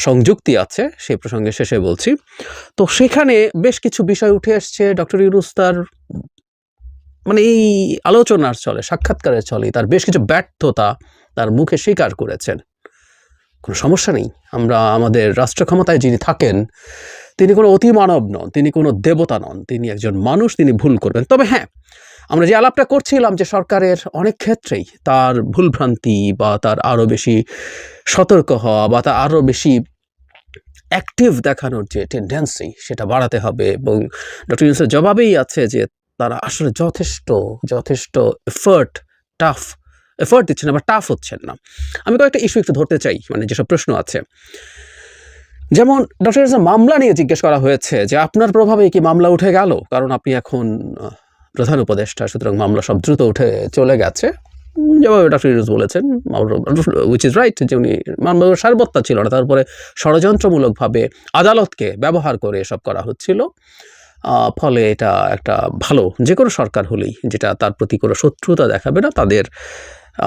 সংযুক্তি আছে, সেই প্রসঙ্গে শেষে বলছি। তো সেখানে বেশ কিছু বিষয় উঠে এসছে। ডক্টর ইউনূস তার মানে এই আলোচনার ছলে, সাক্ষাৎকারের ছলে তার বেশ কিছু ব্যর্থতা তার মুখে স্বীকার করেছেন। কোনো সমস্যা নেই, আমরা আমাদের রাষ্ট্র ক্ষমতায় যিনি থাকেন তিনি কোনো অতিমানব নন, তিনি কোনো দেবতা নন, তিনি একজন মানুষ, তিনি ভুল করবেন। তবে হ্যাঁ, আমরা যে আলাপটা করছিলাম যে সরকারের অনেক ক্ষেত্রেই তার ভুলভ্রান্তি বা তার আরও বেশি সতর্ক হওয়া বা তার আরও বেশি অ্যাক্টিভ দেখানোর যে টেন্ডেন্সি সেটা বাড়াতে হবে, এবং ডক্টর ইউনূসের জবাবেই আছে যে তারা আসলে যথেষ্ট এফার্ট দিচ্ছেন না বা টাফ হচ্ছেন না। আমি কয়েকটা ইস্যু একটু ধরতে চাই, মানে যেসব প্রশ্ন আছে। যেমন ডক্টর ইউনূসের মামলা নিয়ে জিজ্ঞেস করা হয়েছে যে আপনার প্রভাবে কি মামলা উঠে গেল, কারণ আপনি এখন প্রধান উপদেষ্টা, সুতরাং মামলা সব দ্রুত উঠে চলে গেছে। যেভাবে ডক্টর ইউনূস বলেছেন, উইচ ইজ রাইট, যে উনি মামলার সারবত্তা ছিল না, তারপরে ষড়যন্ত্রমূলকভাবে আদালতকে ব্যবহার করে এসব করা হচ্ছিল। ফলে এটা একটা ভালো, যে কোনো সরকার হলেই যেটা তার প্রতি কোনো শত্রুতা দেখাবে না, তাদের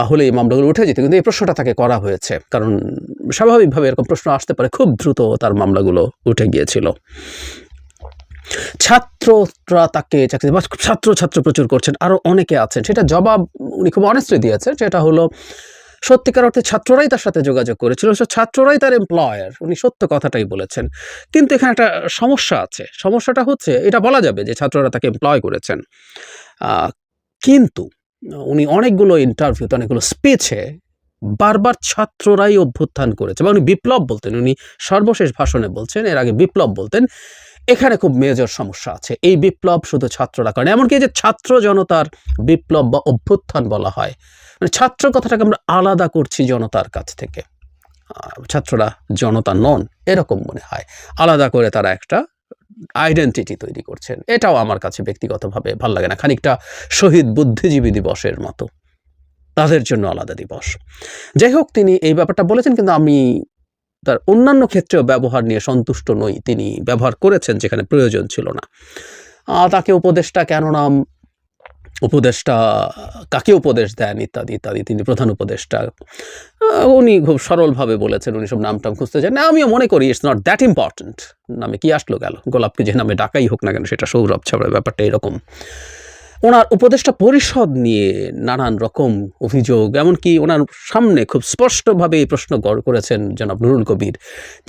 হলে এই মামলাগুলো উঠে যেত। কিন্তু এই প্রশ্নটা তাকে করা হয়েছে, কারণ স্বাভাবিকভাবে এরকম প্রশ্ন আসতে পারে, খুব দ্রুত তার মামলাগুলো উঠে গিয়েছিল। ছাত্ররা তাকে চাকরি, ছাত্র প্রচুর করছেন, আরও অনেকে আছেন, সেটা জবাব উনি খুব অনেস্টলি দিয়েছেন। সেটা হলো সত্যিকার অর্থে ছাত্ররাই তার সাথে যোগাযোগ করেছিল, ছাত্ররাই তার এমপ্লয়ার, উনি সত্য কথাটাই বলেছেন। কিন্তু এখানে একটা সমস্যা আছে, সমস্যাটা হচ্ছে এটা বলা যাবে যে ছাত্ররা তাকে এমপ্লয় করেছেন, কিন্তু উনি অনেকগুলো ইন্টারভিউতে, অনেকগুলো স্পিচে বারবার ছাত্ররাই অভ্যুত্থান করেছে, বা উনি বিপ্লব বলতেন, উনি সর্বশেষ ভাষণে বলছেন, এর আগে বিপ্লব বলতেন। এখানে খুব মেজর সমস্যা আছে, এই বিপ্লব শুধু ছাত্ররা করেন। এমনকি যে ছাত্র জনতার বিপ্লব বা অভ্যুত্থান বলা হয়, মানে ছাত্র কথাটাকে আমরা আলাদা করছি জনতার কাছ থেকে, ছাত্ররা জনতা নন এরকম মনে হয়, আলাদা করে তারা একটা আইডেন্টিটি তৈরি করছেন। এটাও আমার কাছে ব্যক্তিগতভাবে ভাল লাগে না, খানিকটা শহীদ বুদ্ধিজীবী দিবসের মতো, তাদের জন্য আলাদা দিবস। যাই হোক, তিনি এই ব্যাপারটা বলেছেন, কিন্তু আমি তার অন্যান্য ক্ষেত্রেও ব্যবহার নিয়ে সন্তুষ্ট নই। তিনি ব্যবহার করেছেন যেখানে প্রয়োজন ছিল না। তাকে উপদেষ্টা কেন নাম, উপদেষ্টা কাকে উপদেশ দেন ইত্যাদি ইত্যাদি, তিনি প্রধান উপদেষ্টা, উনি খুব সরলভাবে বলেছেন, উনি সব নাম টাম খুঁজতে চান না। আমিও মনে করি ইটস নট দ্যাট ইম্পর্টেন্ট, নামে কি আসলো গেল, গোলাপকে যে নামে ডাকাই হোক না কেন সেটা সৌরভ ছাড়া, ব্যাপারটা এরকম। ওনার উপদেষ্টা পরিষদ নিয়ে নানান রকম অভিযোগ, এমনকি ওনার সামনে খুব স্পষ্টভাবে এই প্রশ্ন করেছেন জনাব নুরুল কবির,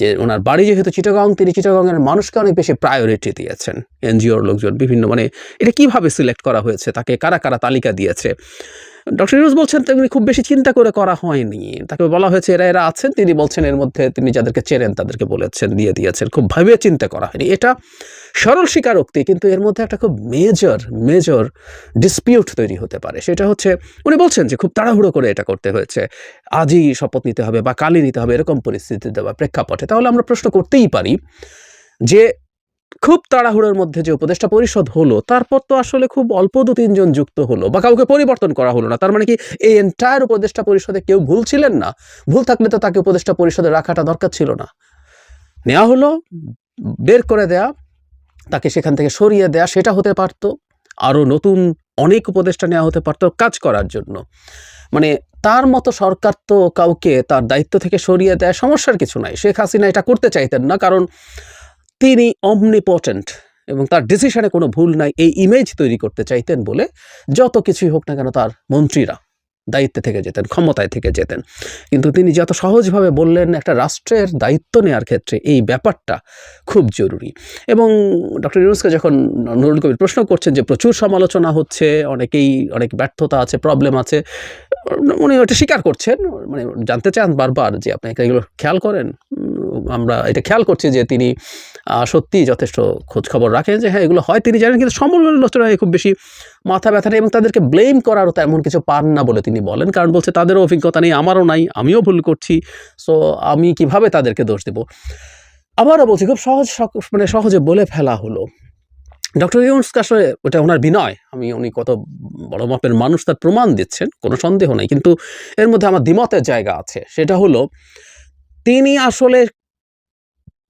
যে ওনার বাড়ি যেহেতু চিটাগং, তিনি চিটাগংয়ের মানুষকে অনেক বেশি প্রায়োরিটি দিয়েছেন, এনজিওর লোকজন বিভিন্ন, মানে এটা কিভাবে সিলেক্ট করা হয়েছে, তাকে কারা কারা তালিকা দিয়েছে। ডক্টর ইউনূস বলছেন তিনি খুব বেশি চিন্তা করে করা হয়নি, তাকে বলা হয়েছে এরা আছেন, তিনি বলছেন এর মধ্যে তিনি যাদেরকে চেনেন তাদেরকে বলেছেন, দিয়ে দিয়েছেন, খুব ভাবে চিন্তা করা হয়নি। এটা সরল স্বীকারোক্তি, কিন্তু এর মধ্যে একটা খুব মেজর ডিসপিউট তৈরি হতে পারে। সেটা হচ্ছে উনি বলছেন যে খুব তাড়াহুড়ো করে এটা করতে হয়েছে, আজই শপথ নিতে হবে বা কালই নিতে হবে, এরকম পরিস্থিতিতে বা প্রেক্ষাপটে। তাহলে আমরা প্রশ্ন করতেই পারি যে খুব তাড়াহুড়োর মধ্যে যে উপদেষ্টা পরিষদ হলো, তারপর তো আসলে খুব অল্প 2-3 জন যুক্ত হলো, বা কাউকে পরিবর্তন করা হলো না। তার মানে কি এই এন্টায়ার উপদেষ্টা পরিষদে কেউ ভুল ছিলেন না? ভুল থাকলে তো তাকে উপদেষ্টা পরিষদে রাখাটা দরকার ছিল না। নেওয়া হলো, বের করে দেয়া, তাকে সেখান থেকে সরিয়ে দেয়া, সেটা হতে পারতো। আরও নতুন অনেক উপদেষ্টা নেওয়া হতে পারতো কাজ করার জন্য। মানে তার মতো সরকার তো কাউকে তার দায়িত্ব থেকে সরিয়ে দেয়, সমস্যার কিছু নাই। শেখ হাসিনা এটা করতে চাইতেন না, কারণ তিনি অমনিপটেন্ট এবং তার ডিসিশনে কোনো ভুল নাই, এই ইমেজ তৈরি করতে চাইতেন বলে যত কিছুই হোক না কেন তার মন্ত্রীরা দায়িত্বে থেকে যেতেন, ক্ষমতায় থেকে যেতেন। কিন্তু তিনি যত সহজভাবে বললেন একটা রাষ্ট্রের দায়িত্ব নেওয়ার ক্ষেত্রে এই ব্যাপারটা খুব জরুরি। এবং ডক্টর ইউনূসকে যখন নুরুল কবির প্রশ্ন করছেন যে প্রচুর সমালোচনা হচ্ছে, অনেক ব্যর্থতা আছে, প্রবলেম আছে, উনি ওটা স্বীকার করছেন, মানে জানতে চান বারবার যে আপনি এগুলো খেয়াল করেন। আমরা এটা খেয়াল করছি যে তিনি সত্যিই যথেষ্ট খোঁজ খবর রাখেন, যে হ্যাঁ এগুলো হয় তিনি জানেন, কিন্তু সমালোচনায় খুব বেশি মাথা ব্যথা নেই, এবং তাদেরকে ব্লেম করারও তেমন কিছু পান না বলে তিনি বলেন, কারণ বলছে তাদেরও অভিজ্ঞতা নেই, আমারও নাই, আমিও ভুল করছি, সো আমি কিভাবে তাদেরকে দোষ দেব। আবারও বলছি খুব সহজে বলে ফেলা হলো। ডক্টর ইউনূসকে আসলে ওটা ওনার বিনয়, উনি কত বড় মাপের মানুষ তার প্রমাণ দিচ্ছেন, কোনো সন্দেহ নাই, কিন্তু এর মধ্যে আমার দ্বিমতের জায়গা আছে। সেটা হলো তিনি আসলে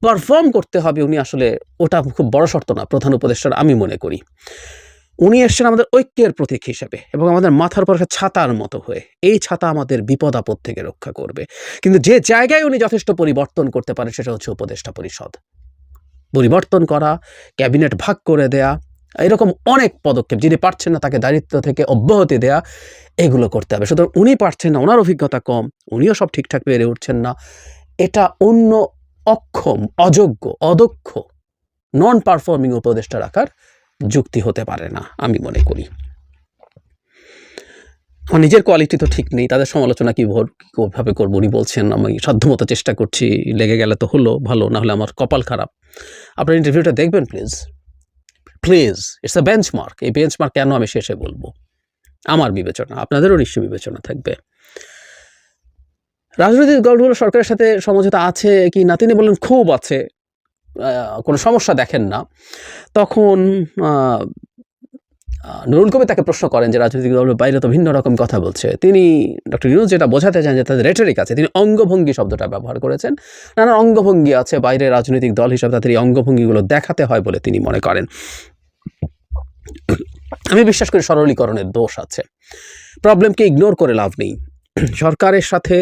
পারফর্ম করতে হবে, উনি আসলে ওটা খুব বড় শর্ত না প্রধান উপদেষ্টার, আমি মনে করি। উনি এসছেন আমাদের ঐক্যের প্রতীক হিসেবে এবং আমাদের মাথার উপর একটা ছাতার মতো হয়ে। এই ছাতা আমাদের বিপদ আপদ থেকে রক্ষা করবে। কিন্তু যে জায়গায় উনি যথেষ্ট পরিবর্তন করতে পারেন সেটা হচ্ছে উপদেষ্টা পরিষদ। পরিবর্তন করা, ক্যাবিনেট ভাগ করে দেয়া, এরকম অনেক পদক্ষেপ, যিনি পারছেন না তাকে দায়িত্ব থেকে অব্যাহতি দেয়া, এগুলো করতে হবে। সুতরাং উনি পারছেন না, ওনার অভিজ্ঞতা কম, উনিও সব ঠিকঠাক পেরে উঠছেন না। এটা অন্য অক্ষম, অযোগ্য, অদক্ষ, নন পারফর্মিং উপদেষ্টা রাখার যুক্তি হতে পারে না আমি মনে করি। আমার নিজের কোয়ালিটি তো ঠিক নেই, তাদের সমালোচনা কীভাবে করবো? উনি বলছেন আমি সাধ্যমতো চেষ্টা করছি, লেগে গেলে তো হলো ভালো, না হলে আমার কপাল খারাপ। আপনার ইন্টারভিউটা দেখবেন please, please. It's a benchmark. এই বেঞ্চমার্ক কেন আমি শেষে বলবো? আমার বিবেচনা, আপনাদেরও নিশ্চয়ই বিবেচনা থাকবে। রাজনৈতিক দলগুলো সরকারের সাথে সমঝোতা আছে কি না, তিনি বললেন খুব আছে, কোনো সমস্যা দেখেন না। তখন নুরুল কবির তাকে প্রশ্ন করেন যে রাজনৈতিক দলের বাইরে তো ভিন্ন রকম কথা বলছে। তিনি ডক্টর ইউনূস যেটা বোঝাতে চান যে তাদের রেটরিক আছে, তিনি অঙ্গভঙ্গি শব্দটা ব্যবহার করেছেন। নানা অঙ্গভঙ্গি আছে বাইরে রাজনৈতিক দল হিসাবে, তাদের এই অঙ্গভঙ্গিগুলো দেখাতে হয় বলে তিনি মনে করেন। আমি বিশ্বাস করি সরলীকরণের দোষ আছে, প্রবলেমকে ইগনোর করে লাভ নেই। সরকারের সাথে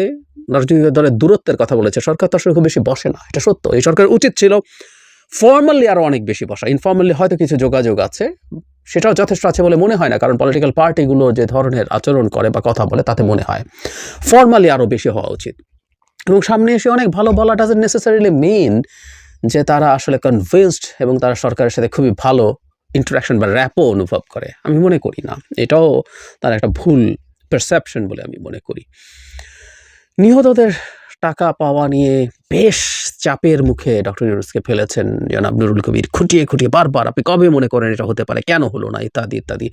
রাজনৈতিক দলের দূরত্বের কথা বলেছে, সরকার তো আসলে খুব বেশি বসে না, এটা সত্য। এই সরকার উচিত ছিল ফর্মালি আরও অনেক বেশি বসা। ইনফর্মালি হয়তো কিছু যোগাযোগ আছে, সেটাও যথেষ্ট আছে বলে মনে হয় না, কারণ পলিটিক্যাল পার্টিগুলো যে ধরনের আচরণ করে বা কথা বলে তাতে মনে হয় ফর্মালি আরও বেশি হওয়া উচিত। এবং সামনে এসে অনেক ভালো বলা ডাজন্ট নেসেসারিলি মিন যে তারা আসলে কনভিন্সড এবং তারা সরকারের সাথে খুবই ভালো ইন্টারাকশন বা র্যাপও অনুভব করে। আমি মনে করি না, এটাও তার একটা ভুল পারসেপশন বলে আমি মনে করি। নিহতদের টাকা পাওয়া নিয়ে বেশ চাপের মুখে ডক্টর ইউনূসকে ফেলেছেন জনাব নুরুল কবির, খুঁটিয়ে খুঁটিয়ে বারবার, আপনি কবে মনে করেন এটা হতে পারে, কেন হলো না, ইত্যাদি ইত্যাদি।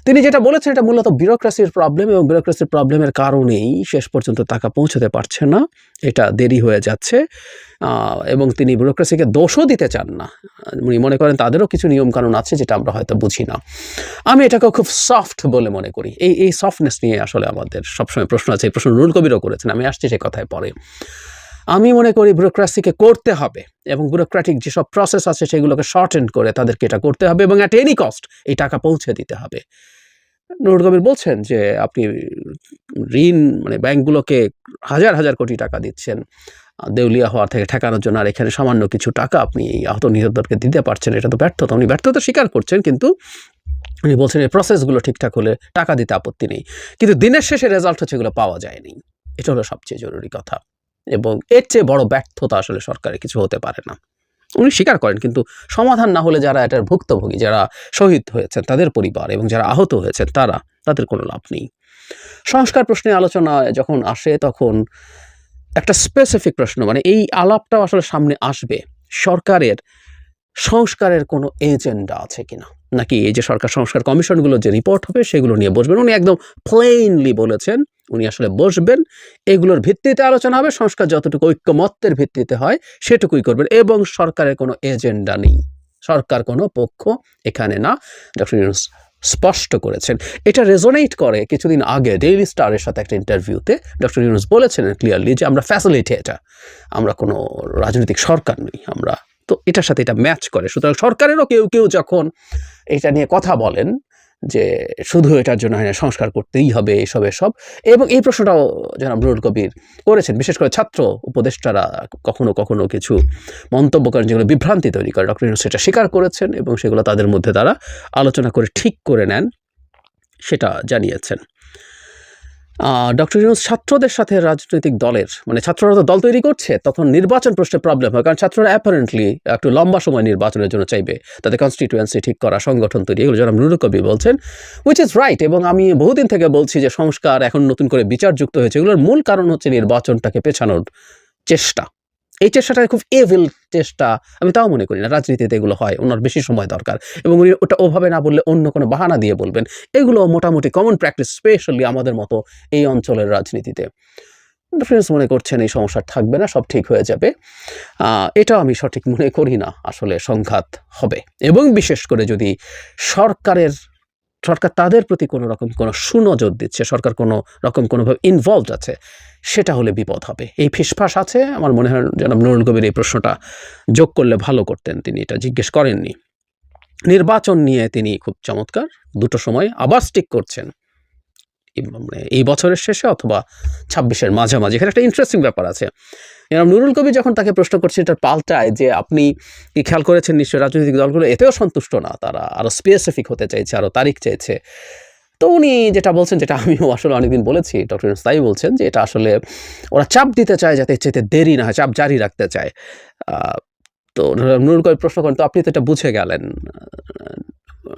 তিনি যেটা বলেছেন এটা মূলত বিউরোক্রেসির প্রবলেম, এবং বিউরোক্রেসির প্রবলেমের কারণেই শেষ পর্যন্ত টাকা পৌঁছতে পারছে না, এটা দেরি হয়ে যাচ্ছে। এবং তিনি বিউরোক্রেসিকে দোষও দিতে চান না, উনি মনে করেন তাদেরও কিছু নিয়মকানুন আছে যেটা আমরা হয়তো বুঝি না। আমি এটাকেও খুব সফট বলে মনে করি। এই সফটনেস নিয়ে আসলে আমাদের সবসময় প্রশ্ন আছে, এই প্রশ্ন নুরুল কবিরও করেছেন, আমি আসছি সে কথায় পরে। আমি মনে করি বিউরোক্রেসিকে করতে হবে এবং বিউরোক্রেটিক যেসব প্রসেস আছে সেগুলোকে শর্টেন করে তাদেরকে এটা করতে হবে এবং অ্যাট এনি কস্ট এই টাকা পৌঁছে দিতে হবে। নুরুল কবির বলছেন যে আপনি ঋণ মানে ব্যাংকগুলোকে হাজার হাজার কোটি টাকা দিচ্ছেন দেউলিয়া হওয়ার থেকে ঠেকানোর জন্য, আর এখানে সামান্য কিছু টাকা আপনি আহত নিহতদেরকে দিতে পারছেন, এটা তো ব্যর্থতা। উনি ব্যর্থতা স্বীকার করছেন, কিন্তু উনি বলছেন এই প্রসেসগুলো ঠিকঠাক হলে টাকা দিতে আপত্তি নেই, কিন্তু দিনের শেষে রেজাল্ট হচ্ছে এগুলো পাওয়া যায়নি। এটা হলো সবচেয়ে জরুরি কথা, এবং এর চেয়ে বড় ব্যর্থতা আসলে সরকারের কিছু হতে পারে না। উনি স্বীকার করেন, কিন্তু সমাধান না হলে যারা এটার ভুক্তভোগী, যারা শহীদ হয়েছেন তাদের পরিবার এবং যারা আহত হয়েছেন তাদের কোনো লাভ নেই। সংস্কার প্রশ্নে আলোচনা যখন আসে তখন একটা স্পেসিফিক প্রশ্ন, মানে এই আলাপটাও আসলে সামনে আসবে, সরকারের সংস্কারের কোনো এজেন্ডা আছে কিনা, নাকি এই যে সরকার সংস্কার কমিশনগুলো যে রিপোর্ট হবে সেগুলো নিয়ে বসবেন। উনি একদম প্লেইনলি বলেছেন উনি আসলে বসবেন, এগুলোর ভিত্তিতে আলোচনা হবে, সংস্কার যতটুকু ঐক্যমত্যের ভিত্তিতে হয় সেটুকুই করবেন, এবং সরকারের কোনো এজেন্ডা নেই, সরকার কোনো পক্ষ এখানে না, ডক্টর ইউনূস স্পষ্ট করেছেন। এটা রেজোনেট করে কিছুদিন আগে ডেইলি স্টারের সাথে একটা ইন্টারভিউতে ডক্টর ইউনূস বলেছেন ক্লিয়ারলি যে আমরা ফ্যাসিলিটেটর, আমরা কোনো রাজনৈতিক সরকার নই আমরা, তো এটার সাথে এটা ম্যাচ করে। সুতরাং সরকারেরও কেউ কেউ যখন এটা নিয়ে কথা বলেন যে শুধু এটার জন্য সংস্কার করতেই হবে এসব, এবং এই প্রশ্নটাও জনাব নুরুল কবির করেছেন, বিশেষ করে ছাত্র উপদেষ্টারা কখনো কখনো কিছু মন্তব্য করেন যেগুলো বিভ্রান্তি তৈরি করে, ডক্টর ইউনূস সেটা স্বীকার করেছেন এবং সেগুলো তাদের মধ্যে তারা আলোচনা করে ঠিক করে নেন, সেটা জানিয়েছেন। ডক্টর ইউনূস ছাত্রদের সাথে রাজনৈতিক দলের, মানে ছাত্ররা তো দল তৈরি করছে, তখন নির্বাচন প্রশ্নে প্রবলেম হয়, কারণ ছাত্ররা অ্যাপারেন্টলি একটু লম্বা সময় নির্বাচনের জন্য চাইবে, তাদের কনস্টিটিউয়েন্সি ঠিক করা, সংগঠন তৈরি, এগুলো জনাব নুরুল কবির বলছেন, উইচ ইজ রাইট। এবং আমি বহুদিন থেকে বলছি যে সংস্কার এখন নতুন করে বিচার যুক্ত হয়েছে, এগুলোর মূল কারণ হচ্ছে নির্বাচনটাকে পেছানোর চেষ্টা। এই চেষ্টাটা খুব এভিল চেষ্টা, আমি তাও মনে করি না, রাজনীতিতে এগুলো হয়, ওনার বেশি সময় দরকার, এবং উনি ওটা ওভাবে না বললে অন্য কোনো বাহানা দিয়ে বলবেন, এগুলো মোটামুটি কমন প্র্যাকটিস, স্পেশালি আমাদের মতো এই অঞ্চলের রাজনীতিতে। ডিফারেন্স মনে করছেন এই সমস্যা থাকবে না, সব ঠিক হয়ে যাবে, এটাও আমি সঠিক মনে করি না, আসলে সংঘাত হবে, এবং বিশেষ করে যদি সরকার তাদের প্রতি কোনো রকম কোনো সুনজর দিচ্ছে, সরকার কোনো রকম কোনোভাবে ইনভলভড আছে, সেটা হলে বিপদ হবে। এই ফিসফাস আছে, আমার মনে হয় জনাব নুরুল কবির এই প্রশ্নটা যোগ করলে ভালো করতেন, তিনি এটা জিজ্ঞেস করেননি। নির্বাচন নিয়ে তিনি খুব চমৎকার দুটো সময় আবার স্টিক করছেন, মানে এই বছরের শেষে অথবা 26-এর মাঝামাঝি। এখানে একটা ইন্টারেস্টিং ব্যাপার আছে। নুরুল কবির যখন তাকে প্রশ্ন করছে এটার পাল্টায় যে আপনি কি খেয়াল করেছেন নিশ্চয়ই রাজনৈতিক দলগুলো এতেও সন্তুষ্ট না, তারা আরও স্পেসিফিক হতে চাইছে, আরও তারিখ চাইছে। তো উনি যেটা বলছেন, যেটা আমিও আসলে অনেকদিন বলেছি, ডক্টর ইউনূস তাই বলছেন যে এটা আসলে ওরা চাপ দিতে চায় যাতে চেতে দেরি না হয়, চাপ জারি রাখতে চায়। তো নুরুল কবির প্রশ্ন করেন তো আপনি তো এটা বুঝে গেলেন।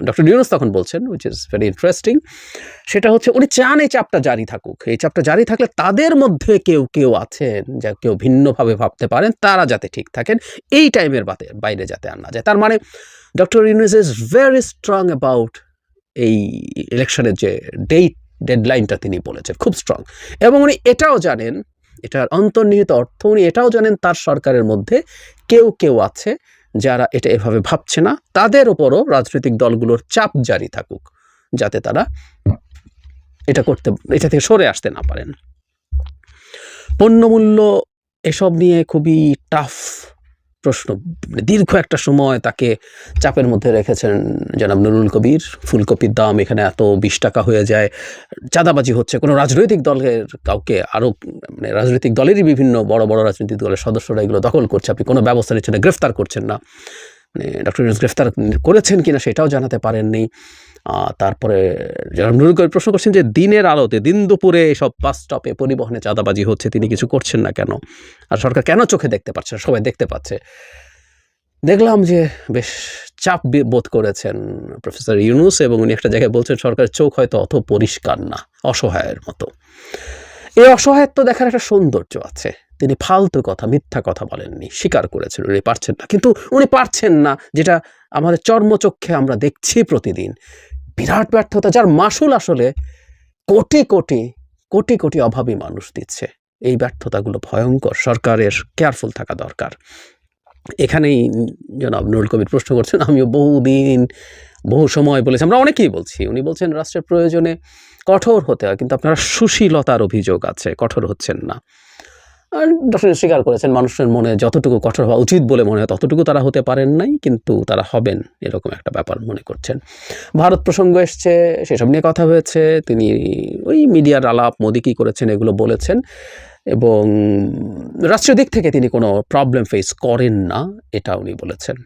ডক্টর ইউনূস তখন বলছেন, উইচ ইজ ভেরি ইন্টারেস্টিং, সেটা হচ্ছে উনি চান এই চাপটা জারি থাকুক। এই চাপটা জারি থাকলে তাদের মধ্যে কেউ কেউ আছেন যা কেউ ভিন্নভাবে ভাবতে পারেন, তারা যাতে ঠিক থাকেন, এই টাইমের বাইরে যাতে আর না যায়। তার মানে doctor Yunus is very strong about এই ইলেকশনের যে ডেডলাইনটা তিনি বলেছেন, খুব স্ট্রং। এবং উনি এটাও জানেন, এটার অন্তর্নিহিত অর্থ, উনি এটাও জানেন তার সরকারের মধ্যে কেউ কেউ আছে যারা এটা এভাবে ভাবছে না, তাদের ওপরও রাজনৈতিক দলগুলোর চাপ জারি থাকুক যাতে তারা এটা থেকে সরে আসতে না পারেন। পণ্যমূল্য এসব নিয়ে খুবই টাফ প্রশ্ন, দীর্ঘ একটা সময় তাকে চাপের মধ্যে রেখেছেন জনাব নুরুল কবির। ফুলকপির দাম এখানে এত 20 টাকা হয়ে যায়, চাঁদাবাজি হচ্ছে, কোনো রাজনৈতিক দলের কাউকে আরও, মানে রাজনৈতিক দলেরই বিভিন্ন বড় বড় রাজনৈতিক দলের সদস্যরা এগুলো দখল করছে, আপনি কোনো ব্যবস্থা নিচ্ছেন না, গ্রেফতার করছেন না। মানে ডক্টর ইউনূস গ্রেফতার করেছেন কিনা সেটাও জানাতে পারেননি। তারপরে জনাব নুরুল কবির প্রশ্ন করছেন যে দিনের আলোতে, দিন দুপুরে এসব বাস স্টপে পরিবহনে চাঁদাবাজি হচ্ছে, তিনি কিছু করছেন না কেন, আর সরকার কেন চোখে দেখতে পাচ্ছে না, সবাই দেখতে পাচ্ছে। দেখলাম যে বেশ চাপ বোধ করেছেন প্রফেসর ইউনূস, এবং উনি একটা জায়গায় বলছেন সরকারের চোখ হয়তো অত পরিষ্কার না, অসহায়ের মতো। এই অসহায়ত্ব দেখার একটা সৌন্দর্য আছে। তিনি ফালতু কথা, মিথ্যা কথা বলেননি, স্বীকার করেছেন উনি পারছেন না, কিন্তু উনি পারছেন না যেটা আমাদের চর্মচক্ষে আমরা দেখছি প্রতিদিন, বিরাট ব্যর্থতা, যার মাসুল আসলে কোটি কোটি কোটি কোটি অভাবী মানুষ দিচ্ছে। এই ব্যর্থতাগুলো ভয়ঙ্কর, সরকারের কেয়ারফুল থাকা দরকার। এখানেই জনাব নুরুল কবির প্রশ্ন করছেন, আমিও বহু সময় বলেছি, আমরা অনেকেই বলছি, উনি বলছেন রাষ্ট্রের প্রয়োজনে কঠোর হতে হয়, কিন্তু আপনারা সুশীলতার অভিযোগ আছে, কঠোর হচ্ছেন না। আর ডক্টর স্বীকার করেছেন মানুষের মনে যতটুকু কঠোর হওয়া উচিত বলে মনে হয় ততটুকু তারা হতে পারেন নাই, কিন্তু তারা হবেন এরকম একটা ব্যাপার মনে করছেন। ভারত প্রসঙ্গ এসছে, সেসব নিয়ে কথা হয়েছে, তিনি ওই মিডিয়ার আলাপ, মোদি কী করেছেন এগুলো বলেছেন, এবং রাষ্ট্রীয় দিক থেকে তিনি কোনো প্রবলেম ফেস করেন না, এটা উনি বলেছেন।